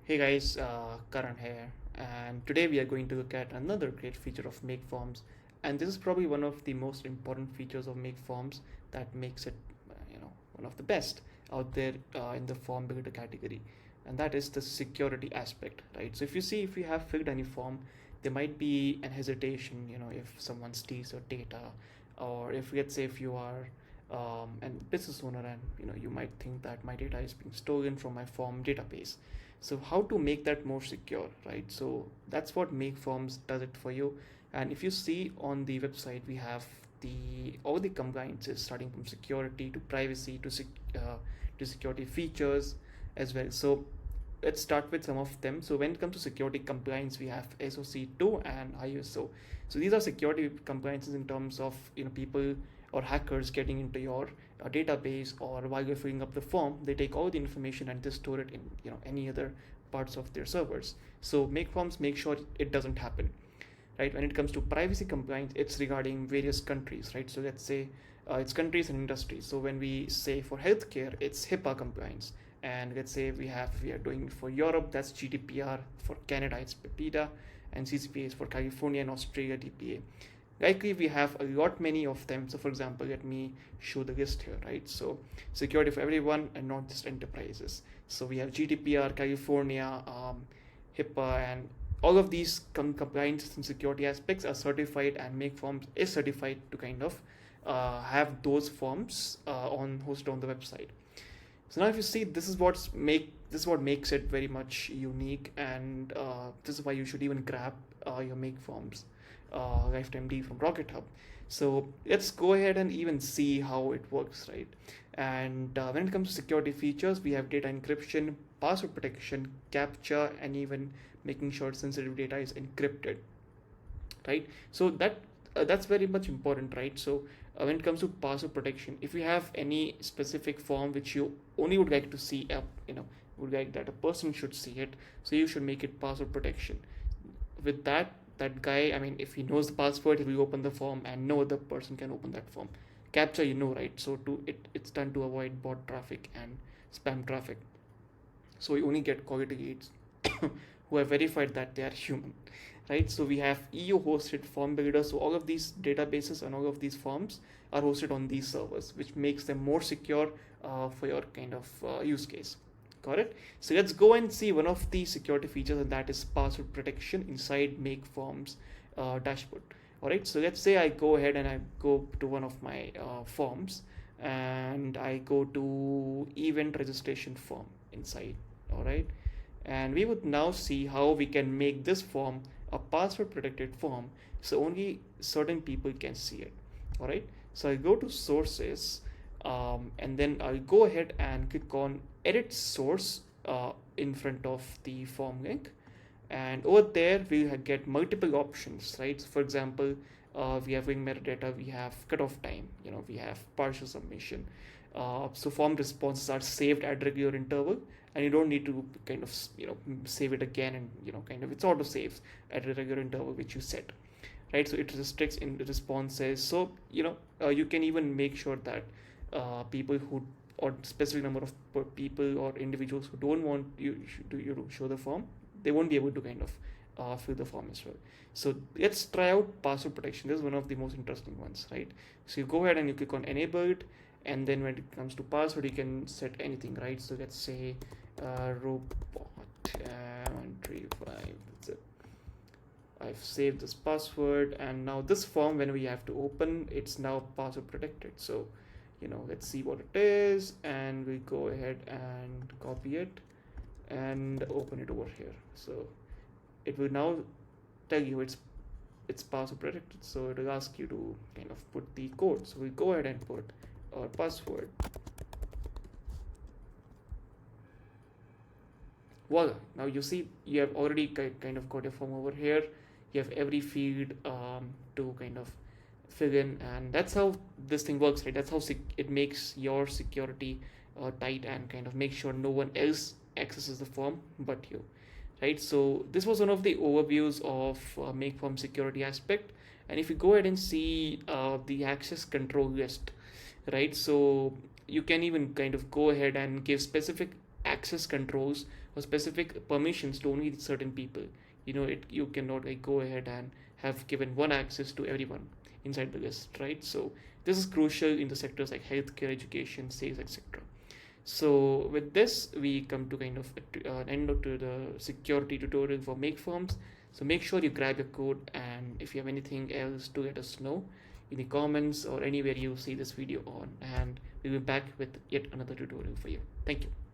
Hey guys, Karan here, and today we are going to look at another great feature of MakeForms, and this is probably one of the most important features of MakeForms that makes it, one of the best out there in the form builder category, and that is the security aspect, right? So if you have filled any form, there might be an hesitation, if someone steals your data, or if let's say if you are and business owner and you might think that my data is being stolen from my form database. So how to make that more secure, right? So that's what MakeForms does it for you. And if you see on the website, we have the all the compliances starting from security to privacy to security features as well. So let's start with some of them. So when it comes to security compliance, we have SOC 2 and ISO. So these are security compliances in terms of people or hackers getting into your database, or while you're filling up the form, they take all the information and they store it in any other parts of their servers. So MakeForms make sure it doesn't happen, right? When it comes to privacy compliance, it's regarding various countries, right? So let's say it's countries and industries. So when we say for healthcare, it's HIPAA compliance, and let's say we are doing it for Europe, that's GDPR. For Canada, it's PEPIDA, and CCPA is for California and Australia, DPA. Likely we have a lot many of them. So for example, let me show the list here, right? So security for everyone and not just enterprises. So we have GDPR, California, HIPAA, and all of these compliance and security aspects are certified, and MakeForms is certified to kind of have those forms on hosted on the website. So now if you see, this is what makes it very much unique, and this is why you should even grab your MakeForms lifetime deal from Rocket Hub. So let's go ahead and even see how it works, right? And when it comes to security features, we have data encryption, password protection, captcha, and even making sure sensitive data is encrypted, right? So that's very much important, right? So when it comes to password protection, if you have any specific form which you only would like to see would like that a person should see it, so you should make it password protection. With that guy, I mean, if he knows the password, he will open the form and no other person can open that form. Captcha, right? So it's done to avoid bot traffic and spam traffic. So we only get quality leads who have verified that they are human, right? So we have EU hosted form builders. So all of these databases and all of these forms are hosted on these servers, which makes them more secure for your kind of use case. Got it? So let's go and see one of the security features, and that is password protection inside MakeForms dashboard. All right. So let's say I go ahead and I go to one of my forms, and I go to event registration form inside. All right. And we would now see how we can make this form a password protected form, so only certain people can see it. All right. So I go to sources, and then I'll go ahead and click on edit source in front of the form link, and over there we get multiple options, right? So for example, we have wing metadata, we have cutoff time, we have partial submission. So form responses are saved at regular interval, and you don't need to kind of save it again, and kind of it's auto saves at a regular interval which you set, right? So it restricts in responses. So you can even make sure that people who, or specific number of people or individuals who don't want you to show the form, they won't be able to kind of fill the form as well. So let's try out password protection. This is one of the most interesting ones, right? So you go ahead and you click on enable it, and then when it comes to password, you can set anything, right? So let's say robot 135. That's it. I've saved this password, and now this form, when we have to open, it's now password protected. So let's see what it is, and we go ahead and copy it and open it over here. So it will now tell you it's password protected, so it will ask you to kind of put the code. So we go ahead and put our password. Voila, now you see you have already kind of got your form over here. You have every field to kind of fill in, and that's how this thing works, right? That's how it makes your security tight, and kind of make sure no one else accesses the form but you, right? So this was one of the overviews of MakeForm security aspect. And if you go ahead and see the access control list, right? So you can even kind of go ahead and give specific access controls or specific permissions to only certain people. You cannot like go ahead and have given one access to everyone inside the list, right? So this is crucial in the sectors like healthcare, education, sales, etc. So with this, we come to kind of an end to the security tutorial for MakeForms. So make sure you grab your code, and if you have anything else, to let us know in the comments or anywhere you see this video on, and we'll be back with yet another tutorial for you. Thank you.